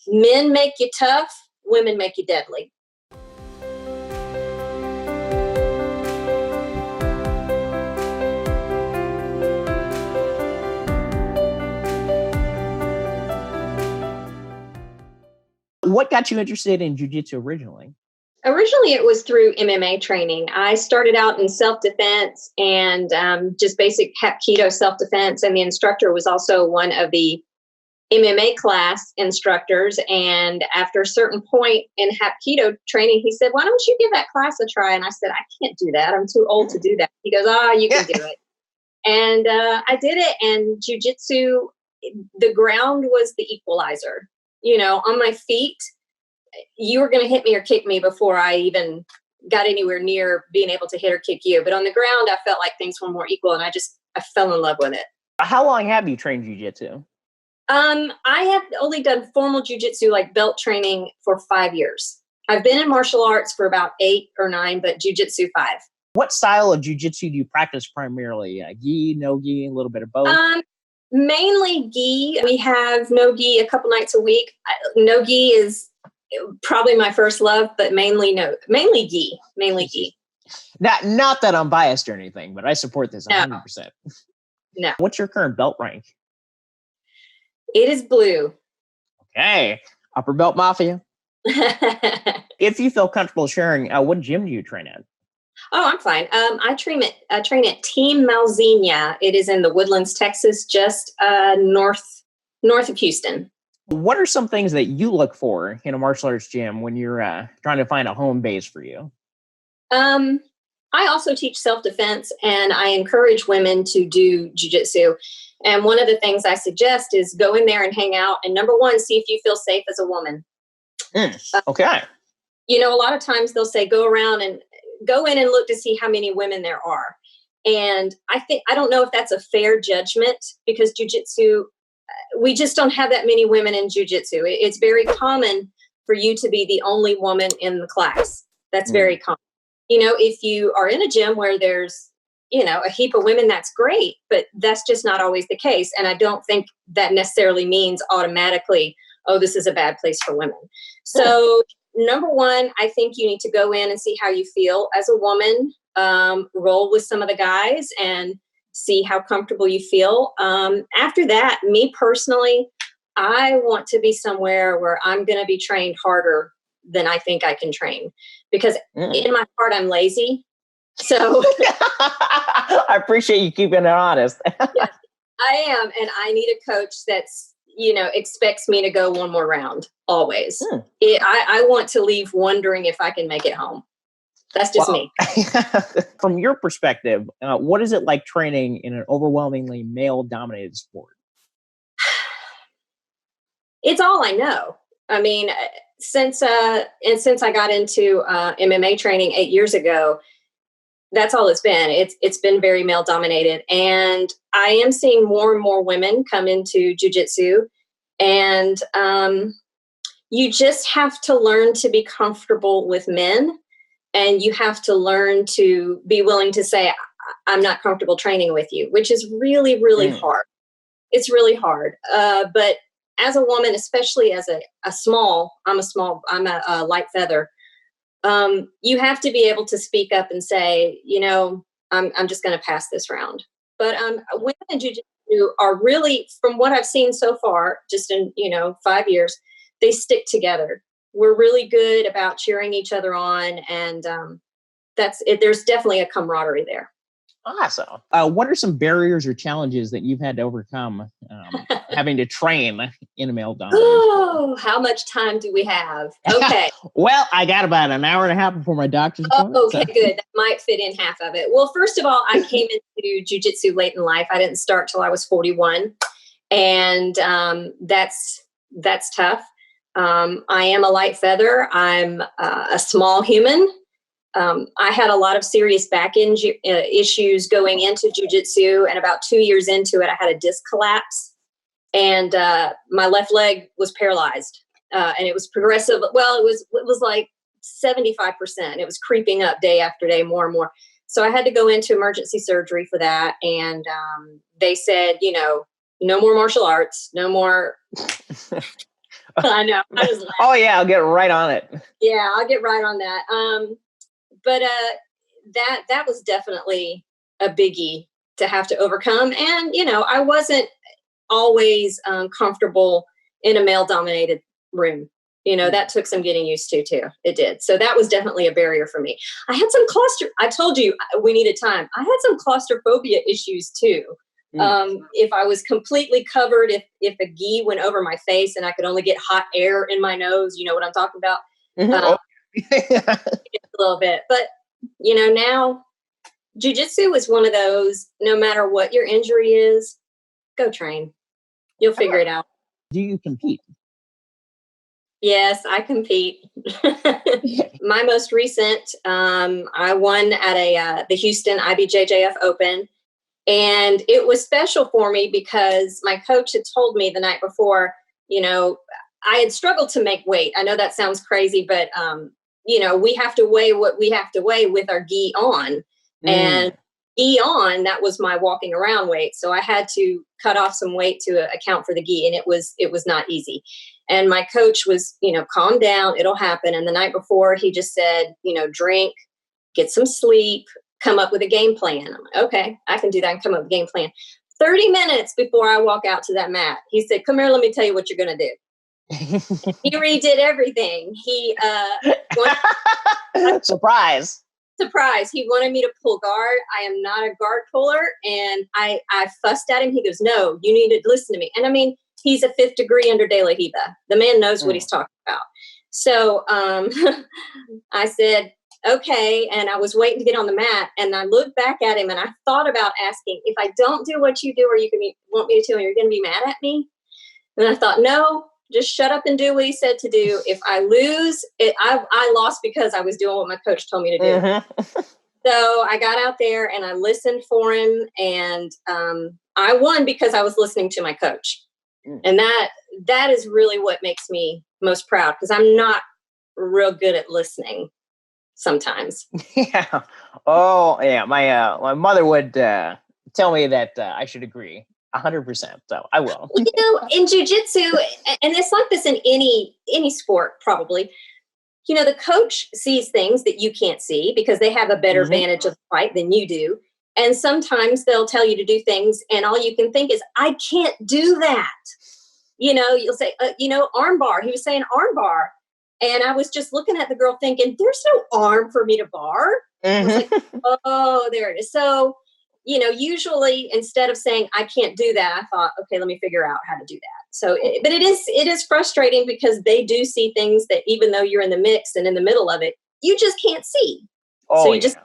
Men make you tough, women make you deadly. What got you interested in jiu-jitsu originally? Originally, it was through MMA training. I started out in self-defense and just basic Hapkido self-defense. And the instructor was also one of the MMA class instructors. And after a certain point in Hapkido training, he said, why don't you give that class a try? And I said, I can't do that. I'm too old to do that. He goes, you can do it. And I did it. And jiu-jitsu, the ground was the equalizer. You know, on my feet, you were going to hit me or kick me before I even got anywhere near being able to hit or kick you. But on the ground, I felt like things were more equal, and I fell in love with it. How long have you trained jiu-jitsu? I have only done formal jiu-jitsu, like belt training, for 5 years. I've been in martial arts for about 8 or 9, but jiu-jitsu 5. What style of jiu-jitsu do you practice primarily? Gi, no gi, a little bit of both? Mainly gi. We have no gi a couple nights a week. No gi is probably my first love, but mainly gi. Not that I'm biased or anything, but I support this 100%. No. What's your current belt rank? It is blue. Okay. Upper belt mafia. If you feel comfortable sharing, what gym do you train at? Oh, I'm fine. I train at Team Mãozinha. It is in the Woodlands, Texas, just north of Houston. What are some things that you look for in a martial arts gym when you're trying to find a home base for you? I also teach self-defense, and I encourage women to do jiu-jitsu. And one of the things I suggest is go in there and hang out. And number one, see if you feel safe as a woman. Okay. You know, a lot of times they'll say, go in and look to see how many women there are. And I don't know if that's a fair judgment, because jiu-jitsu, we just don't have that many women in jiu-jitsu. It's very common for you to be the only woman in the class. That's very common. You know, if you are in a gym where there's, you know, a heap of women, that's great, but that's just not always the case. And I don't think that necessarily means automatically, oh, this is a bad place for women. So number one, I think you need to go in and see how you feel as a woman, roll with some of the guys and see how comfortable you feel. After that, me personally, I want to be somewhere where I'm going to be trained harder than I think I can train, because in my heart, I'm lazy. So I appreciate you keeping it honest. Yes, I am. And I need a coach that's, you know, expects me to go one more round always. I want to leave wondering if I can make it home. That's just me. From your perspective, what is it like training in an overwhelmingly male-dominated sport? It's all I know. I mean, since I got into MMA training 8 years ago, that's all it's been. It's been very male dominated, and I am seeing more and more women come into jiu-jitsu, and you just have to learn to be comfortable with men, and you have to learn to be willing to say, I'm not comfortable training with you, which is really, really hard. It's really hard. But as a woman, especially as I'm a light feather. You have to be able to speak up and say, you know, I'm just going to pass this round. But women in jiu-jitsu are really, from what I've seen so far, just in, 5 years, they stick together. We're really good about cheering each other on, and that's it. There's definitely a camaraderie there. Awesome. What are some barriers or challenges that you've had to overcome having to train in a male dominated? Oh, how much time do we have? Okay. Well, I got about an hour and a half before my doctor's appointment. Okay, good. That might fit in half of it. Well, first of all, I came into jiu-jitsu late in life. I didn't start till I was 41. And that's tough. I am a light feather. I'm a small human. I had a lot of serious back issues going into jiu-jitsu, and about 2 years into it, I had a disc collapse, and my left leg was paralyzed, and it was progressive. Well, it was like 75%. It was creeping up day after day, more and more. So I had to go into emergency surgery for that, and they said, no more martial arts, no more. I know. I just laugh. Oh yeah, I'll get right on it. Yeah, I'll get right on that. But that was definitely a biggie to have to overcome. And, I wasn't always comfortable in a male-dominated room. That took some getting used to too. It did. So that was definitely a barrier for me. I had some I told you we needed time. I had some claustrophobia issues too. If I was completely covered, if a gi went over my face and I could only get hot air in my nose, you know what I'm talking about? A little bit. But, now jiu-jitsu is one of those, no matter what your injury is, go train. You'll figure it out. Do you compete? Yes, I compete. My most recent, I won at the Houston Ibjjf Open. And it was special for me because my coach had told me the night before, I had struggled to make weight. I know that sounds crazy, but, we have to weigh what we have to weigh with our gi on. And gi on, that was my walking around weight. So I had to cut off some weight to account for the gi. And it was not easy. And my coach was, calm down, it'll happen. And the night before, he just said, drink, get some sleep, come up with a game plan. I'm like, okay, I can do that and come up with a game plan. 30 minutes before I walk out to that mat, he said, come here, let me tell you what you're going to do. He redid everything. He Surprise. He wanted me to pull guard. I am not a guard puller. And I fussed at him. He goes, no, you need to listen to me. And I mean, he's a 5th degree under De La Riva. The man knows what he's talking about. So I said, okay. And I was waiting to get on the mat. And I looked back at him and I thought about asking, if I don't do what you do, or want me to tell me, you're going to be mad at me? And I thought, no, just shut up and do what he said to do. If I lose, I lost because I was doing what my coach told me to do. So I got out there and I listened for him, and I won because I was listening to my coach. And that is really what makes me most proud, because I'm not real good at listening sometimes. Yeah. Oh, yeah. My mother would tell me that I should agree 100%. So I will. In jiu-jitsu, and it's like this in any sport, probably, the coach sees things that you can't see because they have a better vantage of the fight than you do. And sometimes they'll tell you to do things and all you can think is, I can't do that. You'll say, arm bar. He was saying arm bar. And I was just looking at the girl thinking, there's no arm for me to bar. I was like, oh, there it is. So, usually instead of saying, I can't do that, I thought, okay, let me figure out how to do that. So, but it is frustrating because they do see things that even though you're in the mix and in the middle of it, you just can't see. So you just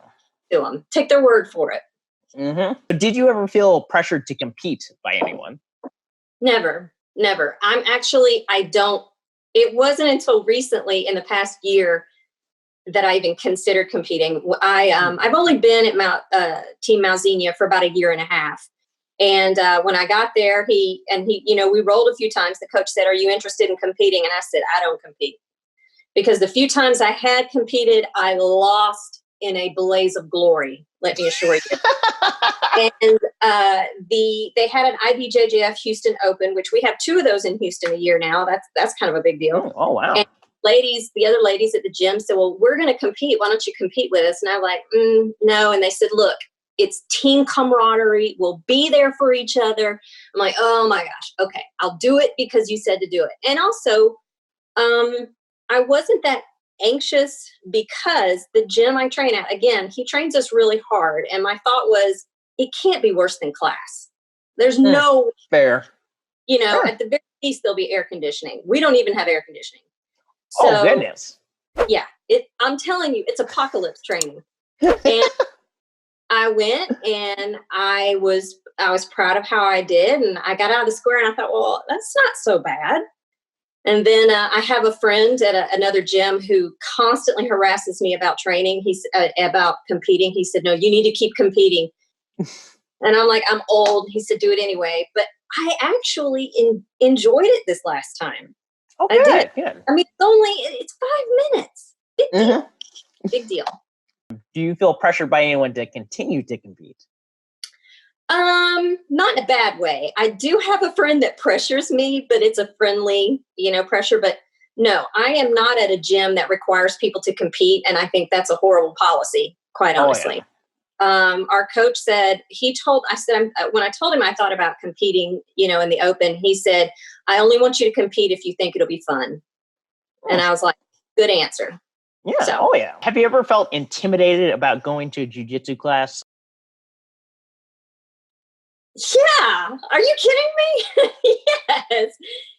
do them. Take their word for it. Did you ever feel pressured to compete by anyone? Never. It wasn't until recently in the past year that I even considered competing. I've only been at Team Mãozinha for about a year and a half. And when I got there, we rolled a few times. The coach said, are you interested in competing? And I said, I don't compete. Because the few times I had competed, I lost in a blaze of glory, let me assure you. And they had an Ibjjf Houston Open, which we have 2 of those in Houston a year now. That's kind of a big deal. Oh wow. And the other ladies at the gym said, well, we're going to compete. Why don't you compete with us? And I'm like, no. And they said, look, it's team camaraderie. We'll be there for each other. I'm like, oh my gosh. Okay. I'll do it because you said to do it. And also, I wasn't that anxious because the gym I train at, again, he trains us really hard. And my thought was, it can't be worse than class. There's no fair. At the very least, there'll be air conditioning. We don't even have air conditioning. So, oh goodness. Yeah, I'm telling you, it's apocalypse training. And I went and I was proud of how I did. And I got out of the square and I thought, well, that's not so bad. And then I have a friend at another gym who constantly harasses me about training. He's about competing. He said, no, you need to keep competing. And I'm like, I'm old. He said, do it anyway. But I actually enjoyed it this last time. Oh, I did. Good. I mean, it's 5 minutes. Big deal. Big deal. Do you feel pressured by anyone to continue to compete? Not in a bad way. I do have a friend that pressures me, but it's a friendly, pressure. But no, I am not at a gym that requires people to compete. And I think that's a horrible policy, quite honestly. Our coach said, when I told him I thought about competing, in the open, he said, I only want you to compete if you think it'll be fun. And I was like, good answer. Yeah. So, have you ever felt intimidated about going to a jiu-jitsu class? Yeah. Are you kidding me?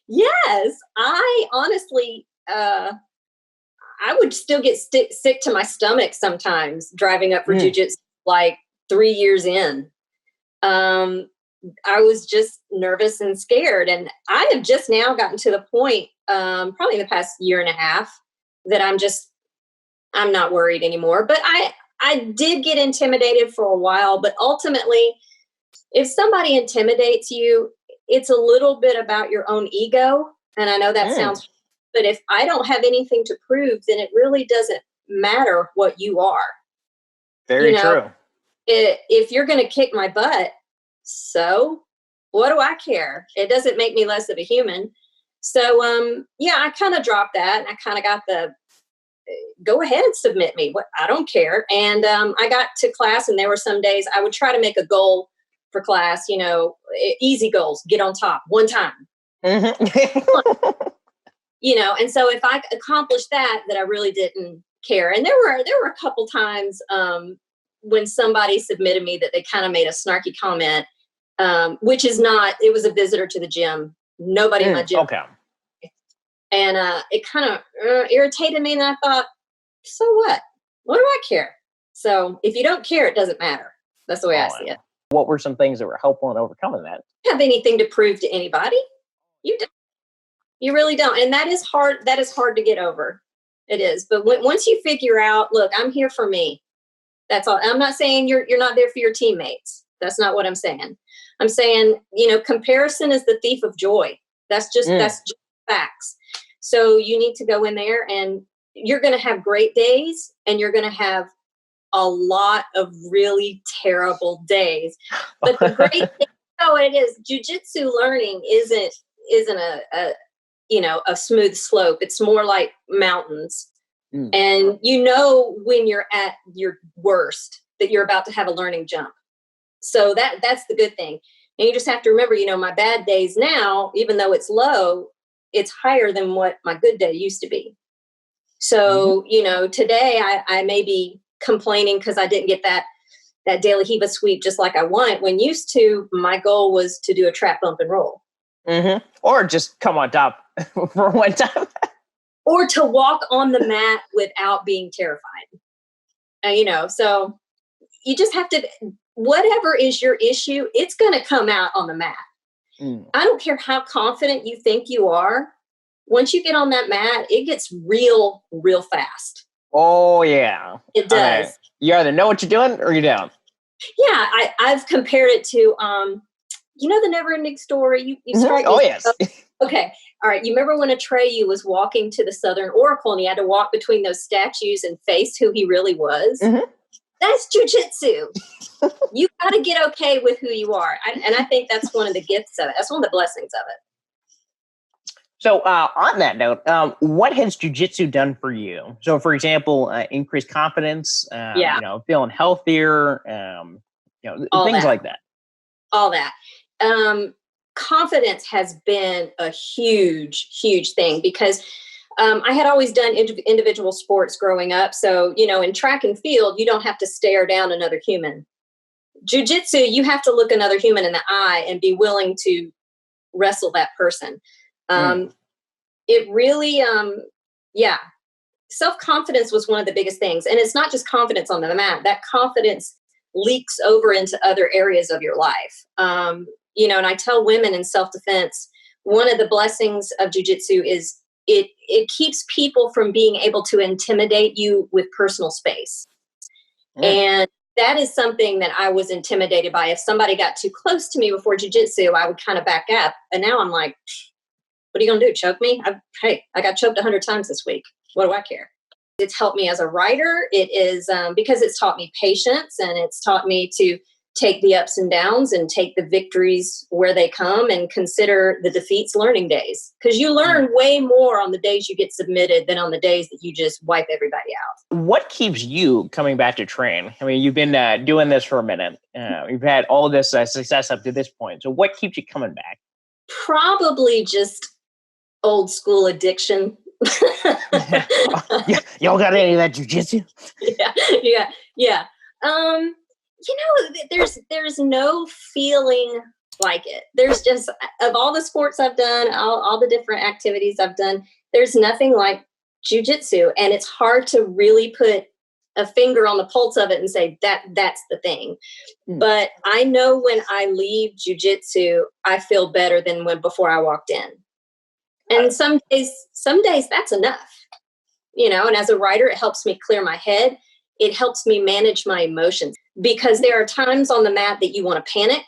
Yes. I honestly, I would still get sick to my stomach sometimes driving up for jiu-jitsu, like 3 years in. I was just nervous and scared. And I have just now gotten to the point, probably in the past year and a half, that I'm not worried anymore. But I did get intimidated for a while, but ultimately, if somebody intimidates you, it's a little bit about your own ego. And I know that sounds, but if I don't have anything to prove, then it really doesn't matter what you are. Very true. If you're going to kick my butt, so what do I care? It doesn't make me less of a human. So, I kind of dropped that, and I kind of got the go ahead and submit me. I don't care. And I got to class, and there were some days I would try to make a goal for class, easy goals, get on top one time. Mm-hmm. And so if I accomplished that I really didn't care. And there were a couple times when somebody submitted me that they kind of made a snarky comment, which is not, it was a visitor to the gym. Nobody in my gym. Okay. And it kind of irritated me. And I thought, so what? What do I care? So if you don't care, it doesn't matter. That's the way I see it. What were some things that were helpful in overcoming that? You don't have anything to prove to anybody. You don't. You really don't. And that is hard. That is hard to get over. It is. But once you figure out, look, I'm here for me. That's all. I'm not saying you're not there for your teammates. That's not what I'm saying. I'm saying, comparison is the thief of joy. That's just facts. So you need to go in there, and you're going to have great days, and you're going to have a lot of really terrible days. But the great thing, it is, jiu-jitsu learning isn't a smooth slope. It's more like mountains. And when you're at your worst that you're about to have a learning jump. So that's the good thing. And you just have to remember, my bad days now, even though it's low, it's higher than what my good day used to be. So, today I may be complaining because I didn't get that daily Hiba sweep just like I wanted, when used to my goal was to do a trap, bump, and roll. Mm-hmm. Or just come on top for one time. Or to walk on the mat without being terrified. So you just have to, whatever is your issue, it's going to come out on the mat. I don't care how confident you think you are. Once you get on that mat, it gets real, real fast. Oh, yeah. It does. You either know what you're doing or you don't. Yeah, I've compared it to, the never-ending story. You strike me. Oh, yes. Okay. All right. You remember when Atreyu was walking to the Southern Oracle and he had to walk between those statues and face who he really was? Mm-hmm. That's jiu-jitsu. You got to get okay with who you are. And I think that's one of the gifts of it. That's one of the blessings of it. So on that note, what has jiu-jitsu done for you? So, for example, increased confidence, feeling healthier, things like that. All that. Confidence has been a huge, huge thing because I had always done individual sports growing up. So, in track and field, you don't have to stare down another human. Jiu-jitsu, you have to look another human in the eye and be willing to wrestle that person. It really, self-confidence was one of the biggest things. And it's not just confidence on the mat. That confidence leaks over into other areas of your life. And I tell women in self-defense, one of the blessings of jiu-jitsu is it keeps people from being able to intimidate you with personal space. And that is something that I was intimidated by. If somebody got too close to me before jiu-jitsu, I would kind of back up. And now I'm like, what are you going to do? Choke me? I got choked 100 times this week. What do I care? It's helped me as a writer. It is because it's taught me patience, and it's taught me to take the ups and downs and take the victories where they come and consider the defeats learning days. Because you learn way more on the days you get submitted than on the days that you just wipe everybody out. What keeps you coming back to train? I mean, you've been doing this for a minute. You've had all of this success up to this point. So what keeps you coming back? Probably just old school addiction. Yeah. Y'all got any of that jiu-jitsu? Yeah. There's no feeling like it. There's just, of all the sports I've done, all the different activities I've done, there's nothing like jiu-jitsu. And it's hard to really put a finger on the pulse of it and say that's the thing. But I know when I leave jiu-jitsu, I feel better than before I walked in. And some days that's enough, and as a writer, it helps me clear my head. It helps me manage my emotions, because there are times on the mat that you want to panic.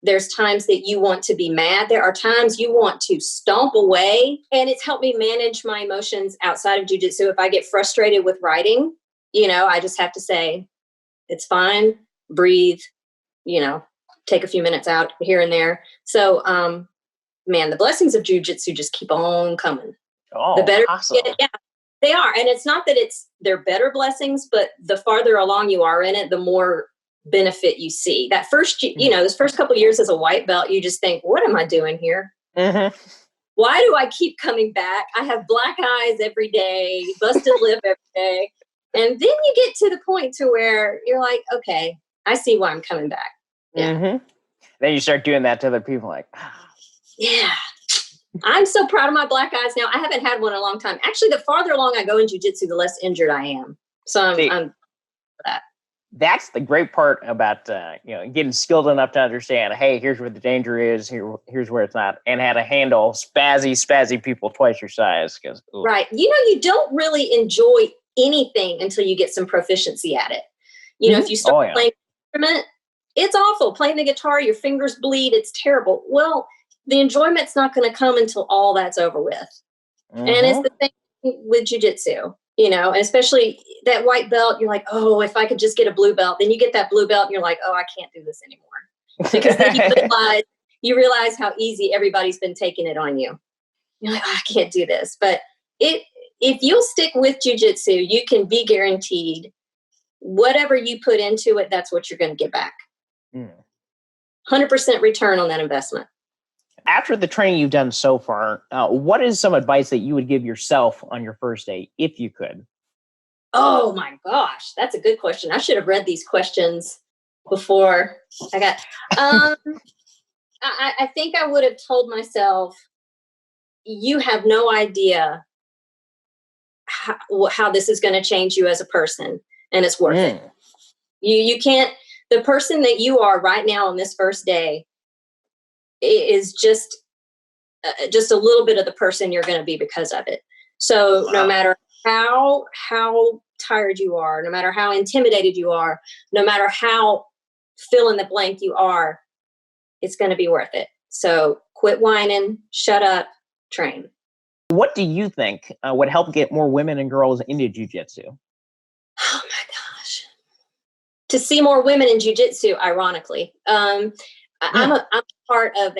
There's times that you want to be mad. There are times you want to stomp away, and it's helped me manage my emotions outside of jiu-jitsu. If I get frustrated with writing, I just have to say, it's fine, breathe, take a few minutes out here and there. So, man, the blessings of jiu-jitsu just keep on coming. Oh, the better awesome. you get, yeah, they are. And it's not that they're better blessings, but the farther along you are in it, the more benefit you see. That first, those first couple of years as a white belt, you just think, what am I doing here? Mm-hmm. Why do I keep coming back? I have black eyes every day, busted lip every day. And then you get to the point to where you're like, okay, I see why I'm coming back. Yeah. Mm-hmm. Then you start doing that to other people, like, yeah. I'm so proud of my black eyes now. I haven't had one in a long time. Actually, the farther along I go in jiu-jitsu, the less injured I am. So I'm for that. That's the great part about getting skilled enough to understand, hey, here's where the danger is, here's where it's not, and how to handle spazzy people twice your size. Right. You don't really enjoy anything until you get some proficiency at it. If you start playing an instrument, it's awful. Playing the guitar, your fingers bleed. It's terrible. Well, the enjoyment's not going to come until all that's over with. Mm-hmm. And it's the thing with jiu-jitsu, and especially that white belt, you're like, oh, if I could just get a blue belt. Then you get that blue belt and you're like, oh, I can't do this anymore. Because then you realize how easy everybody's been taking it on you. You're like, oh, I can't do this. But if you'll stick with jiu-jitsu, you can be guaranteed whatever you put into it, that's what you're going to get back. 100% return on that investment. After the training you've done so far, what is some advice that you would give yourself on your first day, if you could? Oh my gosh, that's a good question. I should have read these questions before I got. I think I would have told myself, you have no idea how this is going to change you as a person, and it's worth it. You can't. The person that you are right now on this first day is just a little bit of the person you're going to be because of it. So no matter how tired you are, no matter how intimidated you are, no matter how fill in the blank you are, it's going to be worth it. So quit whining, shut up, train. What do you think would help get more women and girls into jiu-jitsu? Oh my gosh. To see more women in jiu-jitsu, ironically. I'm a part of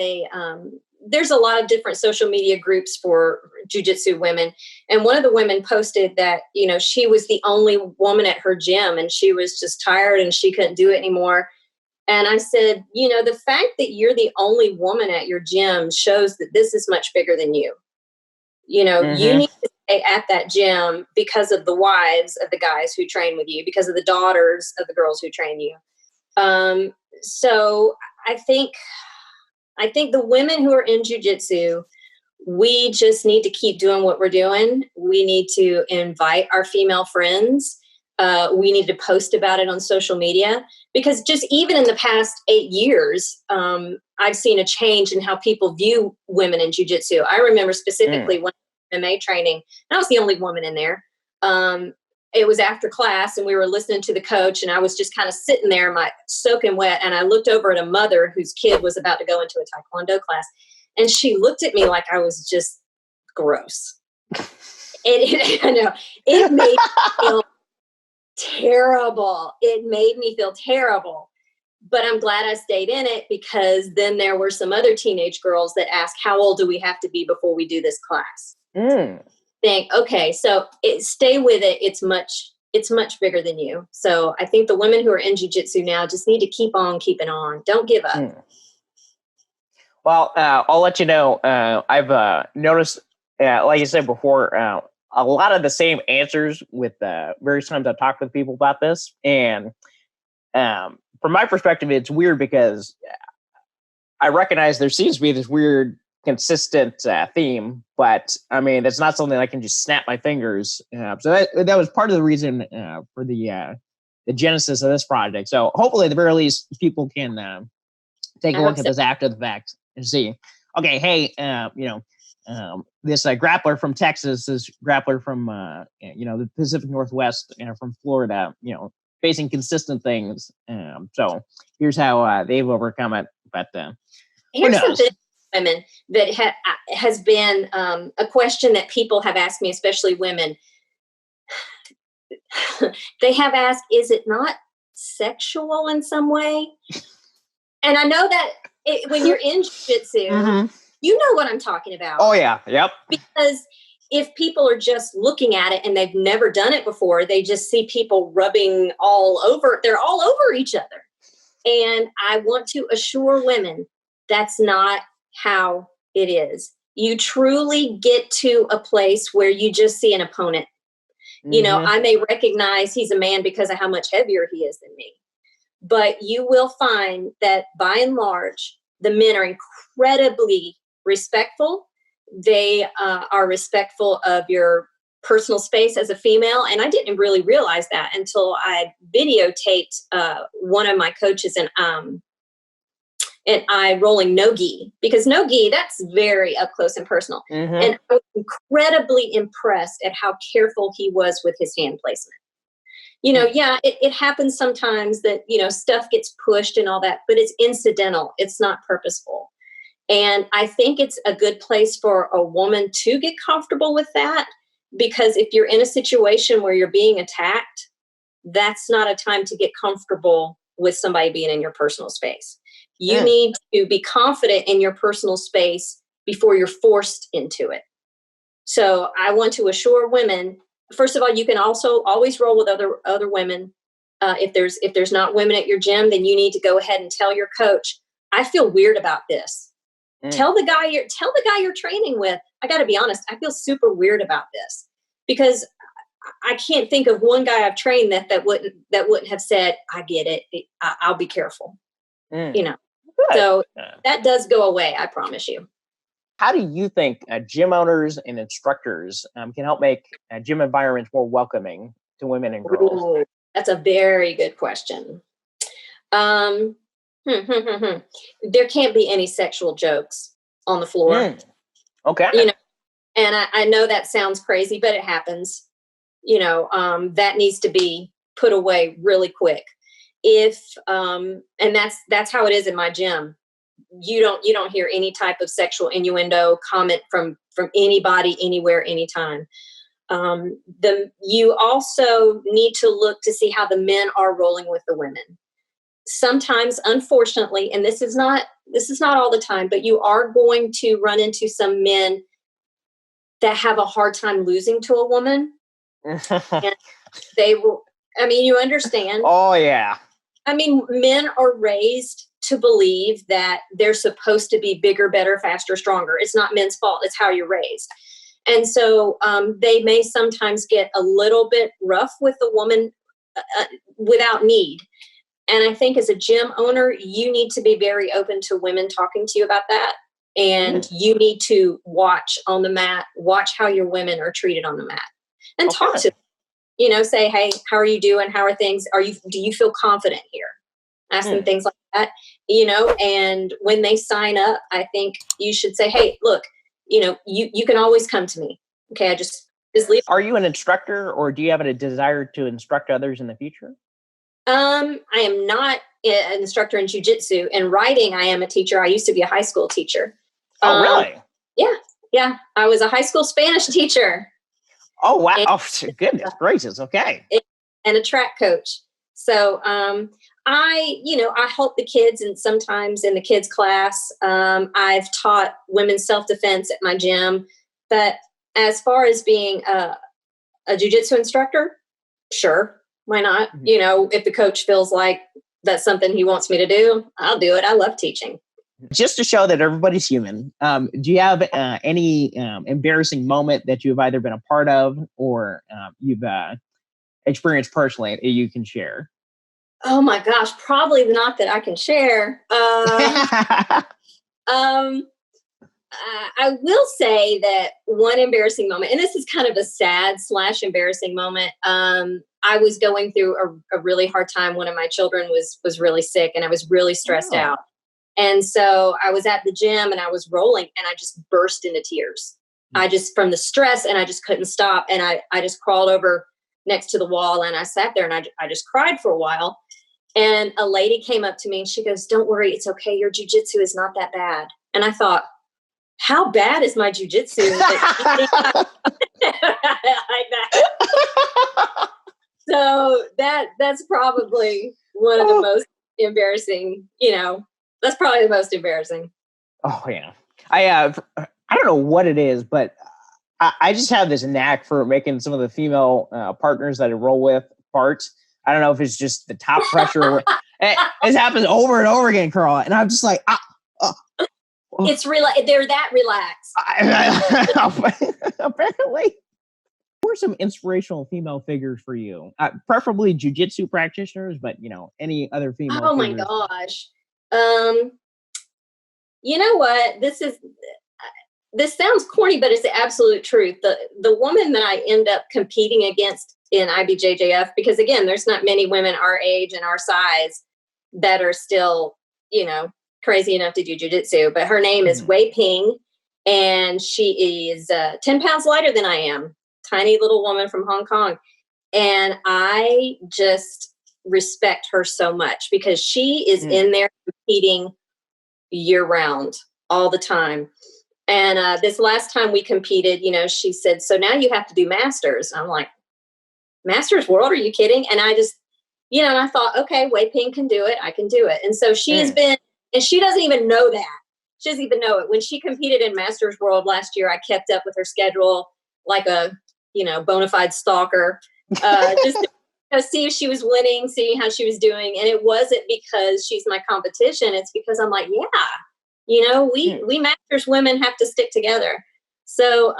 there's a lot of different social media groups for jiu-jitsu women. And one of the women posted that, she was the only woman at her gym and she was just tired and she couldn't do it anymore. And I said, the fact that you're the only woman at your gym shows that this is much bigger than you. You need to stay at that gym because of the wives of the guys who train with you, because of the daughters of the girls who train you. So I think the women who are in jiu-jitsu, we just need to keep doing what we're doing. We need to invite our female friends. We need to post about it on social media, because just even in the past 8 years, I've seen a change in how people view women in jiu-jitsu. I remember specifically when MMA training, and I was the only woman in there. It was after class and we were listening to the coach, and I was just kind of sitting there, soaking wet. And I looked over at a mother whose kid was about to go into a Taekwondo class. And she looked at me like I was just gross. And it made me feel terrible. It made me feel terrible. But I'm glad I stayed in it, because then there were some other teenage girls that asked, how old do we have to be before we do this class? Think, okay, so stay with it. It's much bigger than you. So I think the women who are in jiu-jitsu now just need to keep on keeping on. Don't give up. Well, I'll let you know. I've noticed, like I said before, a lot of the same answers with various times I've talked with people about this. And from my perspective, it's weird because I recognize there seems to be this weird consistent theme, but I mean, that's not something I can just snap my fingers. So that was part of the reason for the genesis of this project. So hopefully, at the very least, people can take a look at this after the fact and see, okay, hey, this grappler from Texas, this grappler from the Pacific Northwest, from Florida, facing consistent things. So here's how they've overcome it. But here's something, women, that has been a question that people have asked me, especially women. They have asked, is it not sexual in some way? And I know that when you're in jiu-jitsu, you know what I'm talking about. Oh, yeah. Yep. Because if people are just looking at it and they've never done it before, they just see people rubbing all over. They're all over each other. And I want to assure women that's not how it is. You truly get to a place where you just see an opponent. I may recognize he's a man because of how much heavier he is than me. But you will find that by and large, the men are incredibly respectful. They are respectful of your personal space as a female. And I didn't really realize that until I videotaped one of my coaches and I rolling no gi, because no gi, that's very up close and personal. And I was incredibly impressed at how careful he was with his hand placement. It happens sometimes that, stuff gets pushed and all that, but it's incidental. It's not purposeful. And I think it's a good place for a woman to get comfortable with that, because if you're in a situation where you're being attacked, that's not a time to get comfortable with somebody being in your personal space. You need to be confident in your personal space before you're forced into it. So I want to assure women, first of all, you can also always roll with other women. If there's not women at your gym, then you need to go ahead and tell your coach, I feel weird about this. Tell the guy you're training with, I got to be honest, I feel super weird about this, because I can't think of one guy I've trained that wouldn't have said, I get it. I'll be careful. So that does go away. I promise you. How do you think gym owners and instructors can help make gym environments more welcoming to women and girls? Ooh, that's a very good question. There can't be any sexual jokes on the floor. Okay. And I know that sounds crazy, but it happens. That needs to be put away really quick. And that's how it is in my gym. You don't hear any type of sexual innuendo comment from anybody, anywhere, anytime. You also need to look to see how the men are rolling with the women. Sometimes, unfortunately, and this is not all the time, but you are going to run into some men that have a hard time losing to a woman. And they will, you understand. Oh, yeah. Men are raised to believe that they're supposed to be bigger, better, faster, stronger. It's not men's fault. It's how you're raised. And so they may sometimes get a little bit rough with the woman without need. And I think as a gym owner, you need to be very open to women talking to you about that. And you need to watch on the mat, watch how your women are treated on the mat, and talk to them. Say, hey, how are you doing? How are things? Do you feel confident here? Ask them things like that, and when they sign up, I think you should say, hey, look, you can always come to me. Okay. I just leave. Are you an instructor, or do you have a desire to instruct others in the future? I am not an instructor in jiu-jitsu. In writing, I am a teacher. I used to be a high school teacher. Oh, really? Yeah. I was a high school Spanish teacher. Oh, wow. Oh, goodness gracious. Okay. And a track coach. So I help the kids, and sometimes in the kids class, I've taught women's self-defense at my gym. But as far as being a jiu-jitsu instructor, sure, why not? If the coach feels like that's something he wants me to do, I'll do it. I love teaching. Just to show that everybody's human, do you have any embarrassing moment that you've either been a part of or you've experienced personally that you can share? Oh my gosh, probably not that I can share. I will say that one embarrassing moment, and this is kind of a sad / embarrassing moment. I was going through a really hard time. One of my children was really sick, and I was really stressed out. And so I was at the gym and I was rolling, and I just burst into tears. From the stress, and I just couldn't stop. And I just crawled over next to the wall, and I sat there, and I just cried for a while. And a lady came up to me and she goes, "Don't worry, it's okay. Your jiu-jitsu is not that bad." And I thought, how bad is my jiu-jitsu? Like that. So that's probably one of the most embarrassing, that's probably the most embarrassing. Oh yeah. I don't know what it is, but I just have this knack for making some of the female partners that I roll with fart. I don't know if it's just the top pressure. It happens over and over again, Carla. And I'm just like, it's they're that relaxed. Apparently. Who are some inspirational female figures for you? Preferably jiu-jitsu practitioners, but any other female Oh figures? my gosh. You know what? This sounds corny, but it's the absolute truth. The woman that I end up competing against in Ibjjf, because again, there's not many women our age and our size that are still, crazy enough to do jiu-jitsu, but her name is Wei Ping, and she is 10 pounds lighter than I am. Tiny little woman from Hong Kong. And I just respect her so much because she is in there competing year round all the time. And this last time we competed, she said, "So now you have to do masters." I'm like, "Masters World? Are you kidding?" And I just, and I thought, okay, Wei Ping can do it. I can do it. And so she's been, and she doesn't even know that. She doesn't even know it. When she competed in Masters World last year, I kept up with her schedule like a, bona fide stalker, just to see if she was winning, see how she was doing. And it wasn't because she's my competition. It's because I'm like, we Masters women have to stick together. So,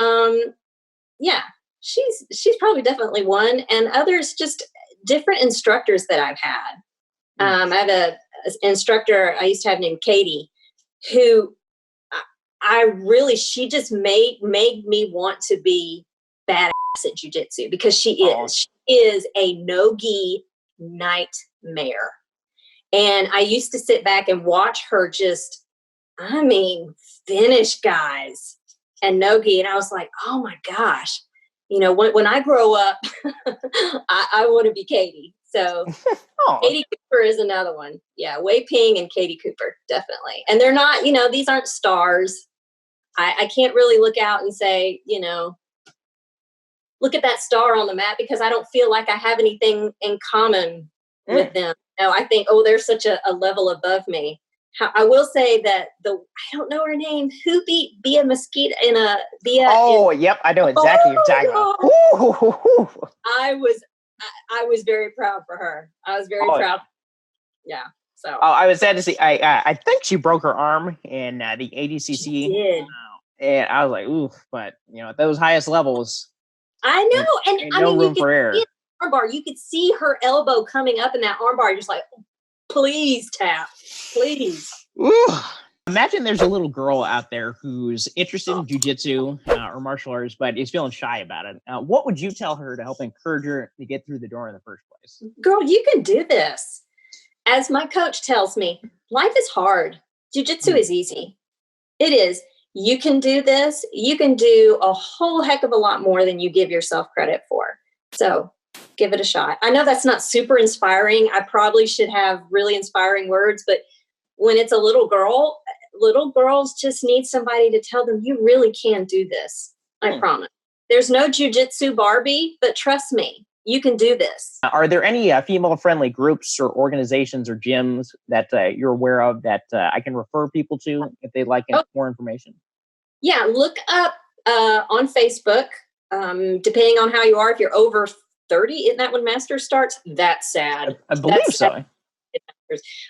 she's probably definitely one, and others just different instructors that I've had. I have an instructor I used to have named Katie, who she just made me want to be badass at jiu-jitsu because she is a no-gi nightmare. And I used to sit back and watch her just, finish guys and no-gi. And I was like, oh my gosh, when I grow up, I want to be Katie. So Katie Cooper is another one. Yeah, Wei Ping and Katie Cooper, definitely. And they're not, these aren't stars. I can't really look out and say, look at that star on the map, because I don't feel like I have anything in common with them. I think, they're such a level above me. I will say that I don't know her name. Who beat Bia Mosquito in a Bia? Yep, I know exactly what you're talking about. I was very proud for her. I was very proud. Yeah. So I was sad to see. I think she broke her arm in the ADCC. She did. And I was like, ooh, but at those highest levels, I know. And no room for error. Armbar, you could see her elbow coming up in that armbar. Just like, please tap, please. Ooh. Imagine there's a little girl out there who's interested in jiu-jitsu or martial arts, but is feeling shy about it. What would you tell her to help encourage her to get through the door in the first place? Girl, you can do this. As my coach tells me, life is hard. Jiu-jitsu is easy. It is. You can do this. You can do a whole heck of a lot more than you give yourself credit for. So give it a shot. I know that's not super inspiring. I probably should have really inspiring words, but when it's a little girls just need somebody to tell them, you really can do this. I promise. There's no jiu-jitsu Barbie, but trust me, You can do this. Are there any female-friendly groups or organizations or gyms that you're aware of that I can refer people to if they'd like more information? Yeah, look up on Facebook, depending on how you are. If you're over 30, isn't that when Masters starts? That's sad. I believe so.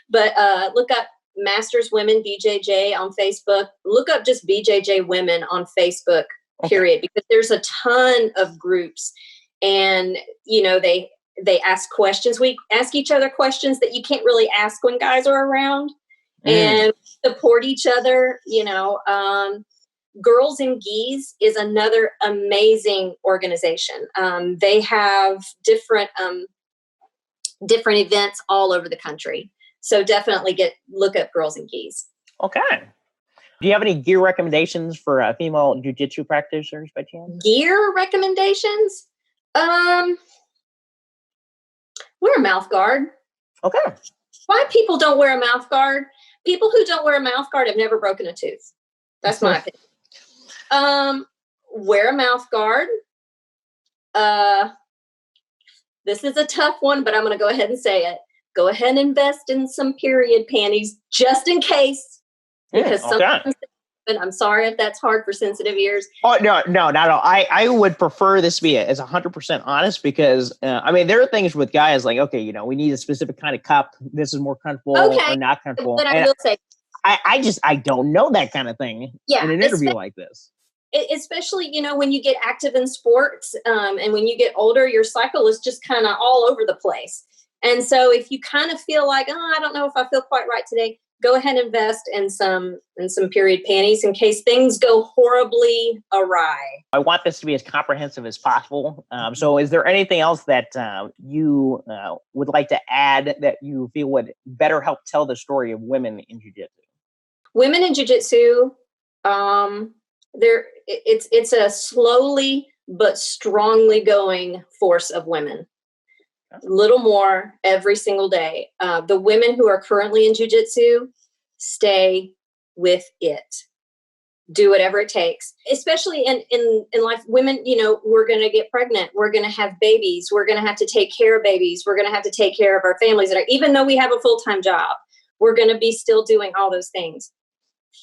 But look up Masters Women BJJ on Facebook. Look up just BJJ Women on Facebook, period, because there's a ton of groups, and they ask questions. We ask each other questions that you can't really ask when guys are around, and support each other. Girls and Geese is another amazing organization. They have different events all over the country. So definitely look up Girls and Geese. Okay. Do you have any gear recommendations for female jiu-jitsu practitioners by chance? Gear recommendations? Wear a mouth guard. Okay. Why people don't wear a mouth guard? People who don't wear a mouth guard have never broken a tooth. That's my opinion. Wear a mouth guard. This is a tough one, but I'm going to go ahead and say it. Go ahead and invest in some period panties just in case. Because sometimes, and I'm sorry if that's hard for sensitive ears. Oh, no, not at all. I would prefer this to be as 100% honest because, there are things with guys like, we need a specific kind of cup. This is more comfortable or not comfortable. But I will say, I don't know that kind of thing in an interview like this. Especially, when you get active in sports and when you get older, your cycle is just kind of all over the place. And so if you kind of feel like, I don't know if I feel quite right today, go ahead and invest in some period panties in case things go horribly awry. I want this to be as comprehensive as possible. So is there anything else that you would like to add that you feel would better help tell the story of women in jiu-jitsu? Women in jiu-jitsu, it's a slowly but strongly going force of women. A little more every single day. The women who are currently in jiu-jitsu, stay with it. Do whatever it takes. Especially in life, women, we're going to get pregnant. We're going to have babies. We're going to have to take care of babies. We're going to have to take care of our families. Even though we have a full-time job, we're going to be still doing all those things.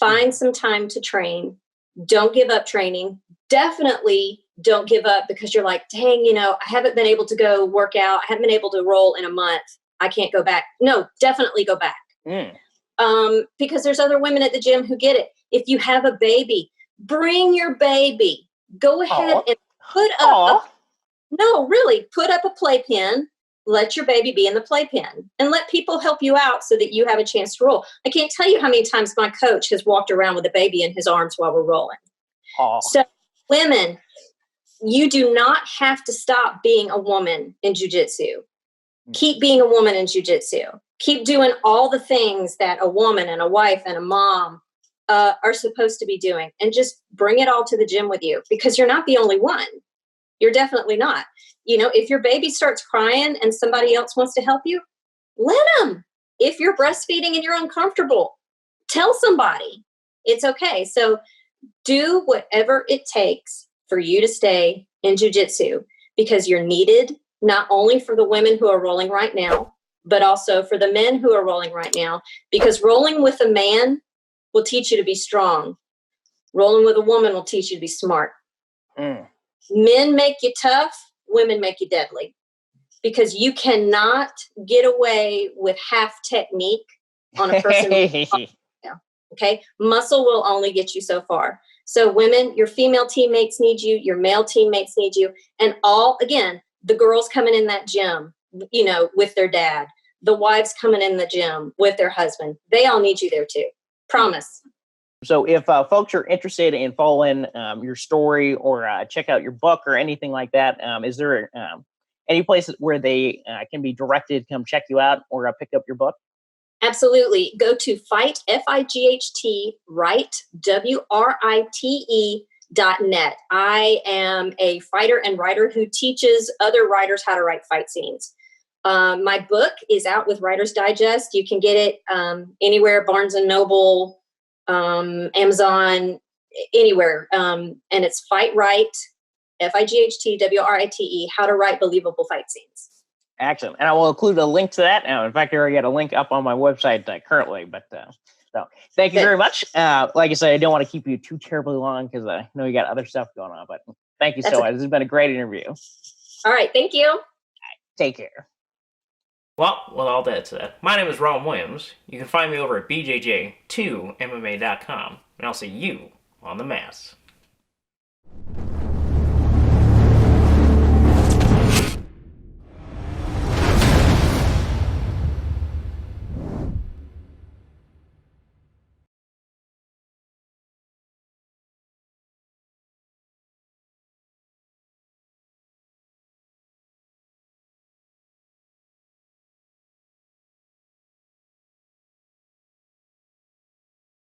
Find some time to train. Don't give up training. Definitely don't give up because you're like, dang, I haven't been able to go work out. I haven't been able to roll in a month. I can't go back. No, definitely go back. Because there's other women at the gym who get it. If you have a baby, bring your baby. Go ahead and put up. Put up a playpen. Let your baby be in the playpen and let people help you out so that you have a chance to roll. I can't tell you how many times my coach has walked around with a baby in his arms while we're rolling. So women, you do not have to stop being a woman in jiu-jitsu. Keep being a woman in jiu-jitsu. Keep doing all the things that a woman and a wife and a mom are supposed to be doing, and just bring it all to the gym with you because you're not the only one. You're definitely not. If your baby starts crying and somebody else wants to help you, let them. If you're breastfeeding and you're uncomfortable, tell somebody. It's okay. So do whatever it takes for you to stay in jiu-jitsu because you're needed not only for the women who are rolling right now, but also for the men who are rolling right now, because rolling with a man will teach you to be strong. Rolling with a woman will teach you to be smart. Men make you tough. Women make you deadly, because you cannot get away with half technique on a person. Okay. Muscle will only get you so far. So women, your female teammates need you. Your male teammates need you. And the girls coming in that gym, with their dad, the wives coming in the gym with their husband, they all need you there too. Promise. So if folks are interested in following your story or check out your book or anything like that, is there any places where they can be directed to come check you out or pick up your book? Absolutely. Go to Fight, FIGHT, Write, WRITE.net. I am a fighter and writer who teaches other writers how to write fight scenes. My book is out with Writer's Digest. You can get it anywhere, Barnes & Noble, Amazon, anywhere. And it's FightWrite, FightWrite, how to write believable fight scenes. Excellent. And I will include a link to that. In fact, I already got a link up on my website currently. But so thank you very much. Like I said, I don't want to keep you too terribly long because I know you got other stuff going on. But thank you so much. This has been a great interview. All right. Thank you. All right, take care. Well, with all that said, my name is Ron Williams. You can find me over at BJJ2MMA.com, and I'll see you on the mat.